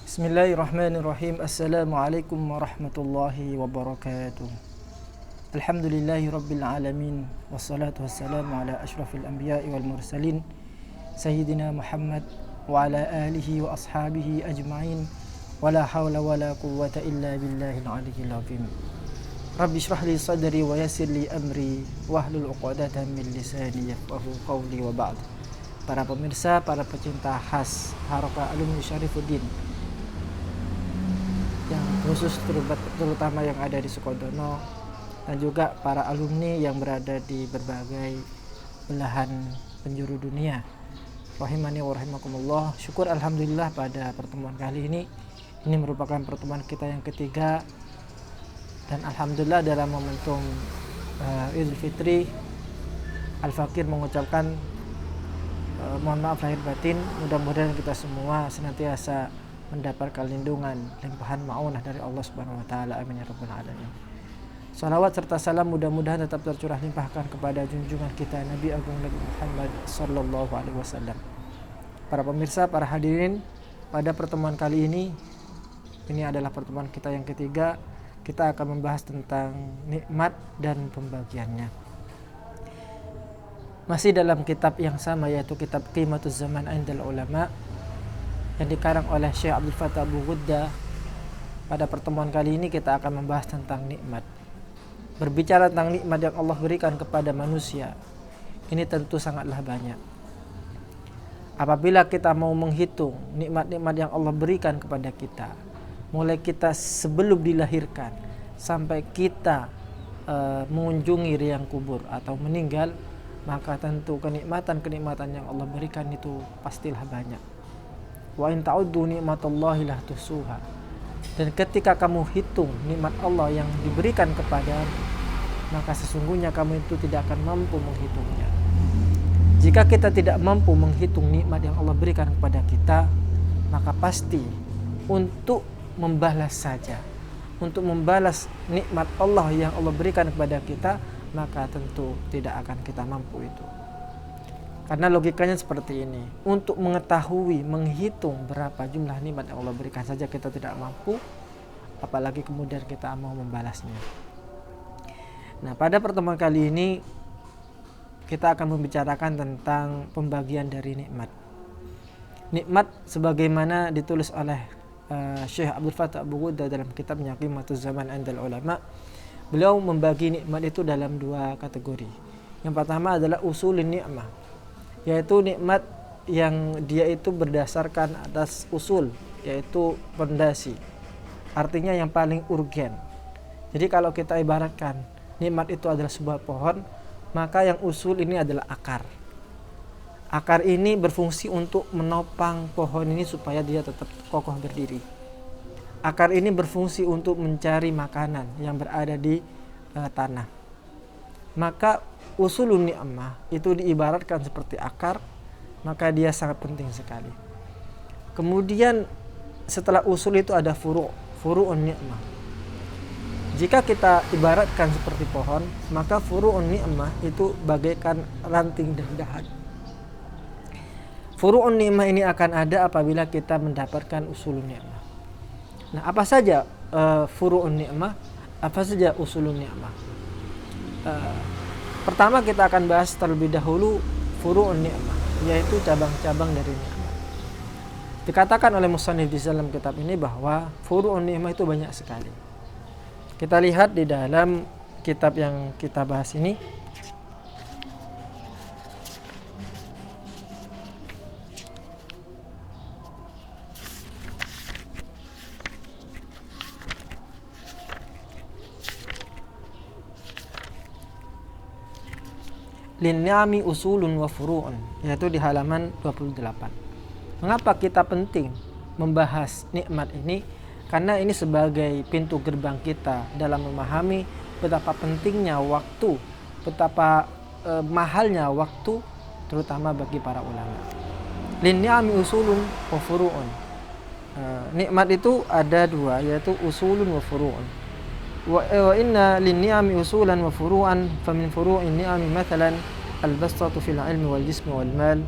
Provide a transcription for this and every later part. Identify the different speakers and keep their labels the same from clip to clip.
Speaker 1: Bismillahirrahmanirrahim. Assalamualaikum warahmatullahi wabarakatuh. Alhamdulillahi rabbil alamin. Wassalatu wassalamu ala ashrafil anbiya'i wal mursalin Sayyidina Muhammad wa ala alihi wa ashabihi ajma'in. Wala hawla wala quwwata illa billahil aliyyil azim. Rabbi shrah li sadri wa yassir li amri wahlul 'uqdatam min lisani yafqahu qawli wa ba'd. Para pemirsa, para pecinta khas Harakah Alumni Syarifuddin yang khusus terutama yang ada di Sukodono, dan juga para alumni yang berada di berbagai belahan penjuru dunia. Rahimani wa rahimakumullah. Syukur alhamdulillah pada pertemuan kali ini merupakan pertemuan kita yang ketiga, dan alhamdulillah dalam momentum Idul Fitri, Al-Fakir mengucapkan mohon maaf lahir batin. Mudah-mudahan kita semua senantiasa mendapatkan lindungan, limpahan ma'unah dari Allah Subhanahu wa taala. Amin ya rabbal alamin. Salawat serta salam mudah-mudahan tetap tercurah limpahkan kepada junjungan kita Nabi Agung Nabi Muhammad sallallahu alaihi wasallam. Para pemirsa, para hadirin, pada pertemuan kali ini adalah pertemuan kita yang ketiga. Kita akan membahas tentang nikmat dan pembagiannya. Masih dalam kitab yang sama, yaitu kitab Qimatuz Zaman 'indal Ulama yang dikarang oleh Syekh Abdul Fattah Abu Ghudda. Pada pertemuan kali ini kita akan membahas tentang nikmat. Berbicara tentang nikmat yang Allah berikan kepada manusia, ini tentu sangatlah banyak. Apabila kita mau menghitung nikmat-nikmat yang Allah berikan kepada kita, mulai kita sebelum dilahirkan sampai kita mengunjungi liang kubur atau meninggal, maka tentu kenikmatan-kenikmatan yang Allah berikan itu pastilah banyak. Wa in ta'uddu ni'matallahi la tuhsuha. Dan ketika kamu hitung nikmat Allah yang diberikan kepadamu, maka sesungguhnya kamu itu tidak akan mampu menghitungnya. Jika kita tidak mampu menghitung nikmat yang Allah berikan kepada kita, maka pasti untuk membalas saja, untuk membalas nikmat Allah yang Allah berikan kepada kita, maka tentu tidak akan kita mampu itu. Karena logikanya seperti ini. Untuk mengetahui, menghitung berapa jumlah nikmat yang Allah berikan saja kita tidak mampu, apalagi kemudian kita mau membalasnya. Nah, pada pertemuan kali ini kita akan membicarakan tentang pembagian dari nikmat. Nikmat sebagaimana ditulis oleh Syekh Abdul Fattah Abu Ghudda dalam kitabnya Qimatuz Zaman 'indal Ulama. Beliau membagi nikmat itu dalam dua kategori. Yang pertama adalah usulun ni'mah, yaitu nikmat yang dia itu berdasarkan atas usul, yaitu fondasi, artinya yang paling urgen. Jadi kalau kita ibaratkan nikmat itu adalah sebuah pohon, maka yang usul ini adalah akar. Akar ini berfungsi untuk menopang pohon ini supaya dia tetap kokoh berdiri. Akar ini berfungsi untuk mencari makanan yang berada di tanah. Maka usulun ni'mah itu diibaratkan seperti akar, maka dia sangat penting sekali. Kemudian setelah usul itu ada furu'un ni'mah. Jika kita ibaratkan seperti pohon, maka furu'un ni'mah itu bagaikan ranting dan dahan. Furu'un ni'mah ini akan ada apabila kita mendapatkan usulun ni'mah. Nah, apa saja furu'un ni'mah? Apa saja usulun ni'mah? Pertama kita akan bahas terlebih dahulu furu'un ni'mah, yaitu cabang-cabang dari nikmat. Dikatakan oleh musannif di dalam kitab ini bahwa furu'un ni'mah itu banyak sekali. Kita lihat di dalam kitab yang kita bahas ini. Lin-ni'ami usulun wa furu'un, yaitu di halaman 28. Mengapa kita penting membahas nikmat ini? Karena ini sebagai pintu gerbang kita dalam memahami betapa pentingnya waktu, betapa mahalnya waktu, terutama bagi para ulama. Lin-ni'ami usulun wa furu'un. Nikmat itu ada dua, yaitu usulun wa furu'un. Wa inna lin-ni'ami usulan wa furu'an, famin furu'in ni'ami mathalan al-bastatu fil ilmi wal jismi wal mal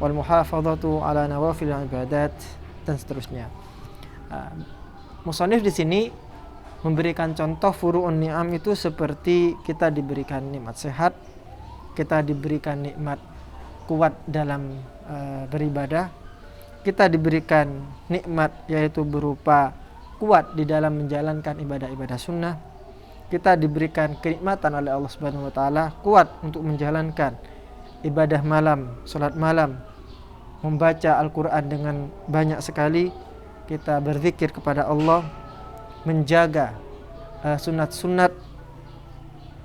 Speaker 1: wal muhafadhatu ala nawafil ibadat, dan seterusnya. Musonif di sini memberikan contoh furu'un ni'am itu seperti kita diberikan nikmat sehat, kita diberikan nikmat kuat dalam beribadah, kita diberikan nikmat yaitu berupa kuat di dalam menjalankan ibadah-ibadah sunnah, kita diberikan kenikmatan oleh Allah Subhanahu wa taala kuat untuk menjalankan ibadah malam, salat malam, membaca Al-Qur'an dengan banyak sekali, kita berzikir kepada Allah, menjaga sunat-sunat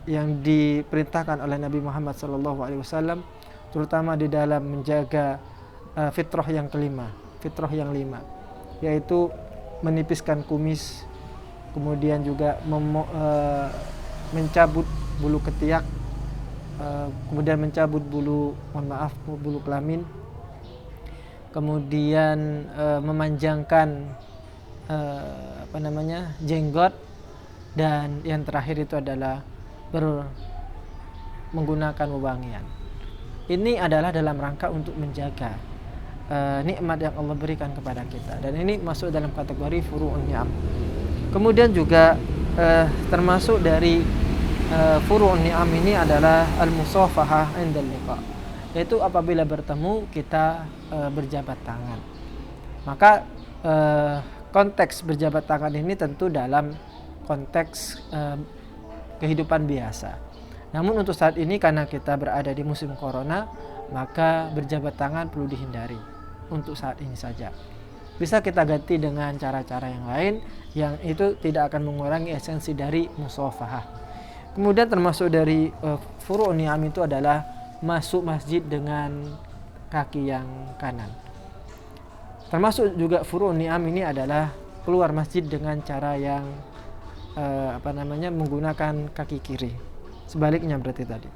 Speaker 1: yang diperintahkan oleh Nabi Muhammad SAW, terutama di dalam menjaga fitrah yang kelima, fitrah yang 5, yaitu menipiskan kumis, kemudian juga mencabut bulu ketiak, kemudian mencabut bulu kelamin, kemudian memanjangkan jenggot, dan yang terakhir itu adalah menggunakan wewangian. Ini adalah dalam rangka untuk menjaga nikmat yang Allah berikan kepada kita, dan ini masuk dalam kategori furu'un ni'am. Kemudian juga termasuk dari furu'un ni'am ini adalah al-musafahah indal liqa, yaitu apabila bertemu kita berjabat tangan. Maka konteks berjabat tangan ini tentu dalam konteks kehidupan biasa. Namun untuk saat ini karena kita berada di musim corona, maka berjabat tangan perlu dihindari untuk saat ini saja. Bisa kita ganti dengan cara-cara yang lain yang itu tidak akan mengurangi esensi dari musafahah. Kemudian termasuk dari furu'un ni'am itu adalah masuk masjid dengan kaki yang kanan. Termasuk juga furu'un ni'am ini adalah keluar masjid dengan cara yang menggunakan kaki kiri. Sebaliknya berarti tadi.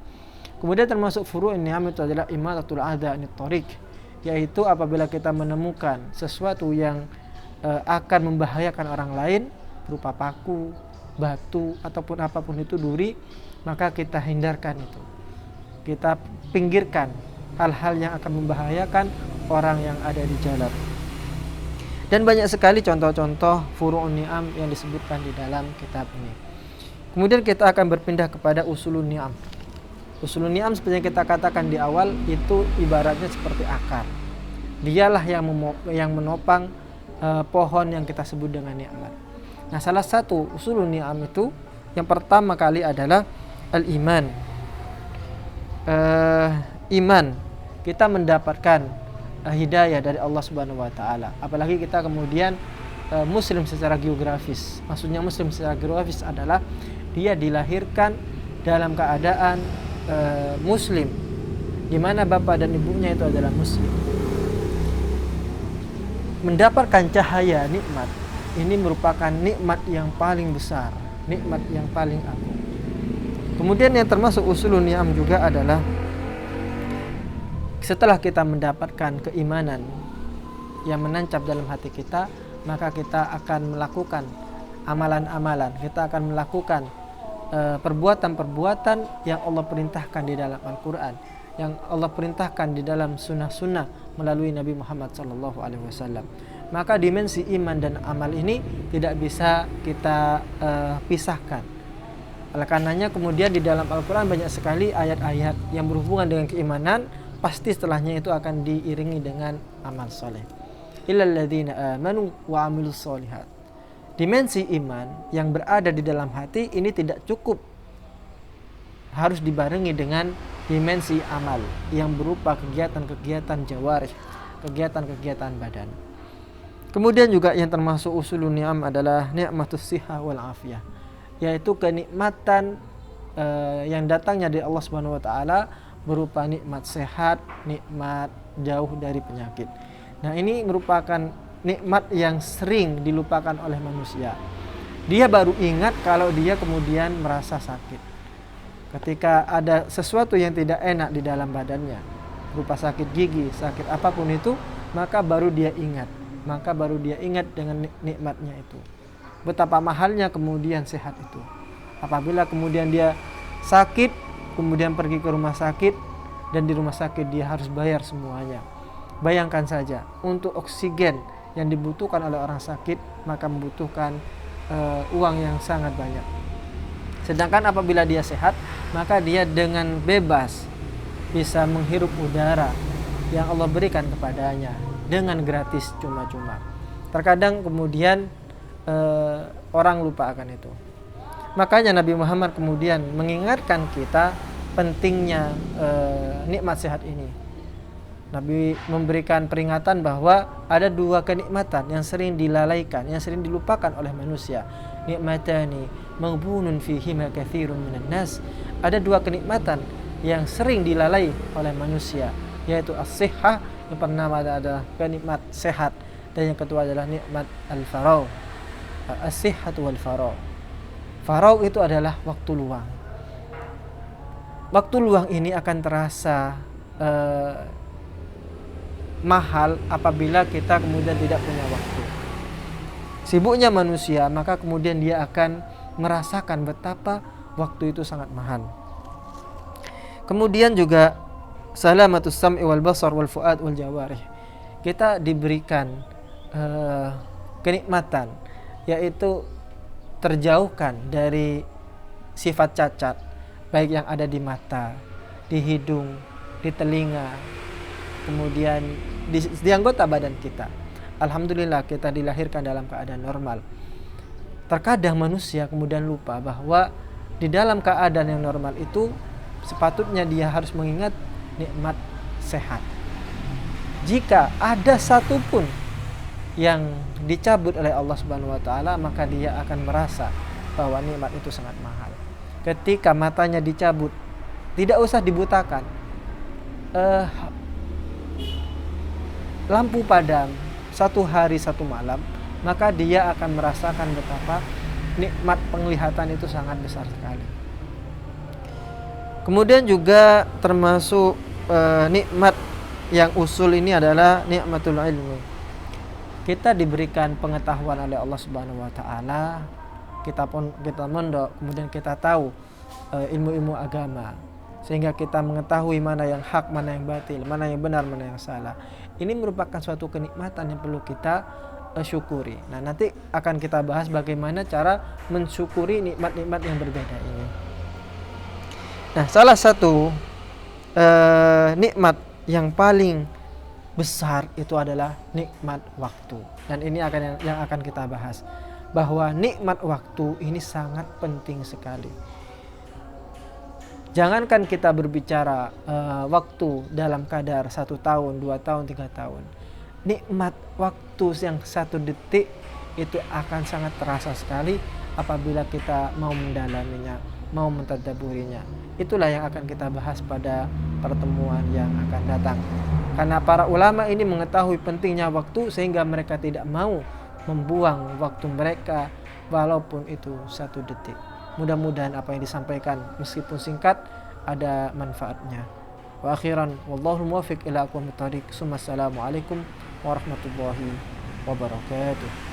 Speaker 1: Kemudian termasuk furu'un ni'am itu adalah imatatul adza anit thariq, yaitu apabila kita menemukan sesuatu yang akan membahayakan orang lain berupa paku, batu ataupun apapun itu, duri, maka kita hindarkan itu. Kita pinggirkan hal-hal yang akan membahayakan orang yang ada di jalan. Dan banyak sekali contoh-contoh furu'un ni'am yang disebutkan di dalam kitab ini. Kemudian kita akan berpindah kepada usulun ni'am. Usulun ni'am seperti yang kita katakan di awal, itu ibaratnya seperti akar. Dialah yang menopang pohon yang kita sebut dengan nikmat. Nah, salah satu usulun ni'am itu yang pertama kali adalah al-iman. Iman, kita mendapatkan hidayah dari Allah Subhanahu wa taala. Apalagi kita kemudian muslim secara geografis. Maksudnya muslim secara geografis adalah dia dilahirkan dalam keadaan muslim, di mana bapak dan ibunya itu adalah muslim. Mendapatkan cahaya nikmat ini merupakan nikmat yang paling besar, nikmat yang paling agung. Kemudian yang termasuk usulun ni'am juga adalah setelah kita mendapatkan keimanan yang menancap dalam hati kita, maka kita akan melakukan amalan-amalan, kita akan melakukan perbuatan-perbuatan yang Allah perintahkan di dalam Al-Quran, yang Allah perintahkan di dalam sunnah-sunnah melalui Nabi Muhammad SAW. Maka dimensi iman dan amal ini tidak bisa kita pisahkan. Oleh karenanya kemudian di dalam Al-Quran banyak sekali ayat-ayat yang berhubungan dengan keimanan, pasti setelahnya itu akan diiringi dengan amal soleh. Illal ladzina amanu wa amilus solihat. Dimensi iman yang berada di dalam hati ini tidak cukup, harus dibarengi dengan dimensi amal yang berupa kegiatan-kegiatan jawarih, kegiatan-kegiatan badan. Kemudian juga yang termasuk usulun ni'am adalah ni'matus sihah wal afiyah, yaitu kenikmatan yang datangnya dari Allah Subhanahu wa taala berupa nikmat sehat, nikmat jauh dari penyakit. Nah, ini merupakan nikmat yang sering dilupakan oleh manusia. Dia baru ingat kalau dia kemudian merasa sakit. Ketika ada sesuatu yang tidak enak di dalam badannya, berupa sakit gigi, sakit apapun itu, maka baru dia ingat. Maka baru dia ingat dengan nikmatnya itu. Betapa mahalnya kemudian sehat itu. Apabila kemudian dia sakit, kemudian pergi ke rumah sakit, dan di rumah sakit dia harus bayar semuanya. Bayangkan saja, untuk oksigen yang dibutuhkan oleh orang sakit, maka membutuhkan uang yang sangat banyak. Sedangkan apabila dia sehat, maka dia dengan bebas bisa menghirup udara yang Allah berikan kepadanya dengan gratis, cuma-cuma. Terkadang kemudian orang lupa akan itu. Makanya Nabi Muhammad kemudian mengingatkan kita pentingnya nikmat sehat ini. Nabi memberikan peringatan bahwa ada dua kenikmatan yang sering dilalaikan, yang sering dilupakan oleh manusia. Nikmatani maghbunun fihima katsirun minan nas. Ada dua kenikmatan yang sering dilalai oleh manusia, yaitu as-sihhah, yang pertama adalah kenikmat sehat, dan yang kedua adalah nikmat al-faragh. As-sihhatu wal faragh. Faragh itu adalah waktu luang. Waktu luang ini akan terasa mahal apabila kita kemudian tidak punya waktu. Sibuknya manusia, maka kemudian dia akan merasakan betapa waktu itu sangat mahal. Kemudian juga salamatus sam'i wal basar wal fuad wal jawarih. Kita diberikan kenikmatan, yaitu terjauhkan dari sifat cacat, baik yang ada di mata, di hidung, di telinga, kemudian di anggota badan kita. Alhamdulillah kita dilahirkan dalam keadaan normal. Terkadang manusia kemudian lupa bahwa di dalam keadaan yang normal itu sepatutnya dia harus mengingat nikmat sehat. Jika ada satupun yang dicabut oleh Allah Subhanahu wa taala, maka dia akan merasa bahwa nikmat itu sangat mahal. Ketika matanya dicabut, tidak usah dibutakan. Lampu padam 1 hari 1 malam, maka dia akan merasakan betapa nikmat penglihatan itu sangat besar sekali. Kemudian juga termasuk nikmat yang usul ini adalah nikmatul ilmi. Kita diberikan pengetahuan oleh Allah Subhanahu wa taala, kita mondok, kemudian kita tahu ilmu-ilmu agama, sehingga kita mengetahui mana yang hak, mana yang batil, mana yang benar, mana yang salah. Ini merupakan suatu kenikmatan yang perlu kita syukuri. Nah, nanti akan kita bahas bagaimana cara mensyukuri nikmat-nikmat yang berbeda ini. Nah, salah satu nikmat yang paling besar itu adalah nikmat waktu. Dan ini yang akan kita bahas, bahwa nikmat waktu ini sangat penting sekali. Jangankan kita berbicara waktu dalam kadar 1 tahun, 2 tahun, 3 tahun. Nikmat waktu yang 1 detik itu akan sangat terasa sekali apabila kita mau mendalaminya, mau mentadabburinya. Itulah yang akan kita bahas pada pertemuan yang akan datang. Karena para ulama ini mengetahui pentingnya waktu sehingga mereka tidak mau membuang waktu mereka walaupun itu 1 detik. Mudah-mudahan apa yang disampaikan meskipun singkat ada manfaatnya. Wa akhiran wallahu muwaffiq ila aqwamit thoriq. Assalamualaikum warahmatullahi wabarakatuh.